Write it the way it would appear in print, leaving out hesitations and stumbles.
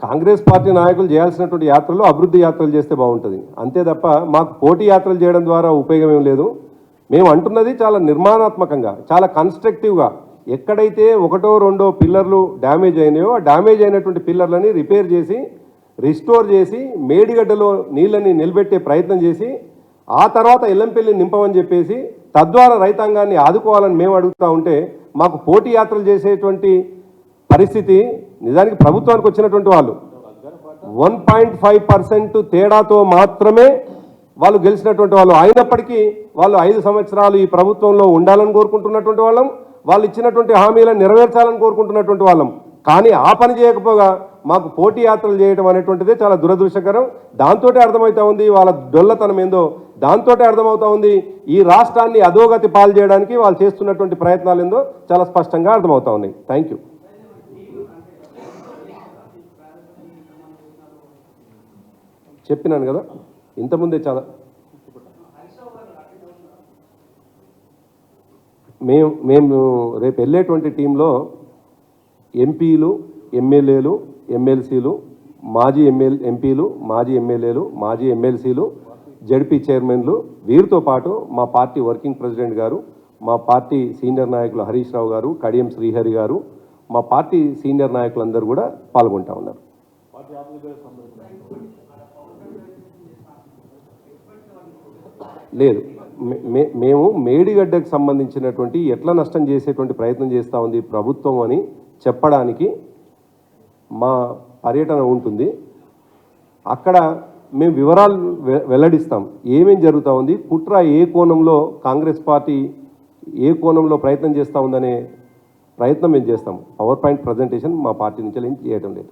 Congress party నాయకులు చేయాల్సినటువంటి యాత్రలు అభివృద్ధి యాత్రలు చేస్తే బాగుంటుంది, అంతే తప్ప మాకు పోటీ యాత్రలు చేయడం ద్వారా ఉపయోగం ఏం లేదు. మేము అంటున్నది చాలా నిర్మాణాత్మకంగా, చాలా కన్స్ట్రక్టివ్గా. ఎక్కడైతే ఒకటో రెండో పిల్లర్లు డ్యామేజ్ అయినాయో ఆ డ్యామేజ్ అయినటువంటి పిల్లర్లని రిపేర్ చేసి రిస్టోర్ చేసి మేడిగడ్డలో నీళ్ళని నిలబెట్టే ప్రయత్నం చేసి ఆ తర్వాత ఎల్లంపల్లి నింపమని చెప్పేసి తద్వారా రైతాంగాన్ని ఆదుకోవాలని మేము అడుగుతూ ఉంటే మాకు పోటీ యాత్రలు చేసేటువంటి పరిస్థితి నిజానికి ప్రభుత్వానికి వచ్చినటువంటి వాళ్ళు 1.5% తేడాతో మాత్రమే వాళ్ళు గెలిచినటువంటి వాళ్ళు. అయినప్పటికీ వాళ్ళు 5 సంవత్సరాలు ఈ ప్రభుత్వంలో ఉండాలని కోరుకుంటున్నటువంటి వాళ్ళం, వాళ్ళు ఇచ్చినటువంటి హామీలను నెరవేర్చాలని కోరుకుంటున్నటువంటి వాళ్ళం. కానీ ఆ పని చేయకపోగా మాకు పోటీ యాత్రలు చేయడం అనేటువంటిదే చాలా దురదృష్టకరం. దాంతో అర్థమవుతా ఉంది వాళ్ళ డొల్లతనం ఏందో, దాంతో అర్థమవుతా ఉంది ఈ రాష్ట్రాన్ని అధోగతి పాలు చేయడానికి వాళ్ళు చేస్తున్నటువంటి ప్రయత్నాలు ఏందో చాలా స్పష్టంగా అర్థమవుతా ఉన్నాయి. Thank you. చెప్పినాను కదా ఇంతకుముందే చాలా. మేము రేపు వెళ్ళేటువంటి టీంలో ఎంపీలు, ఎమ్మెల్యేలు, ఎమ్మెల్సీలు, మాజీ ఎంపీలు, మాజీ ఎమ్మెల్యేలు, మాజీ ఎమ్మెల్సీలు, జడ్పీ చైర్మన్లు, వీరితో పాటు మా పార్టీ వర్కింగ్ ప్రెసిడెంట్ గారు, మా పార్టీ సీనియర్ నాయకులు హరీష్ రావు గారు, కడియం శ్రీహరి గారు, మా పార్టీ సీనియర్ నాయకులందరూ కూడా పాల్గొంటా ఉన్నారు. లేదు, మేము మేడిగడ్డకు సంబంధించినటువంటి ఎట్లా నష్టం చేసేటువంటి ప్రయత్నం చేస్తూ ఉంది ప్రభుత్వం అని చెప్పడానికి మా పర్యటన ఉంటుంది. అక్కడ మేము వివరాలు వెల్లడిస్తాం, ఏమేం జరుగుతూ ఉంది, కుట్ర ఏ కోణంలో కాంగ్రెస్ పార్టీ ఏ కోణంలో ప్రయత్నం చేస్తూ ఉందనే ప్రయత్నం మేము చేస్తాం. పవర్ పాయింట్ ప్రజెంటేషన్ మా పార్టీ నుంచి చేయడం లేదు.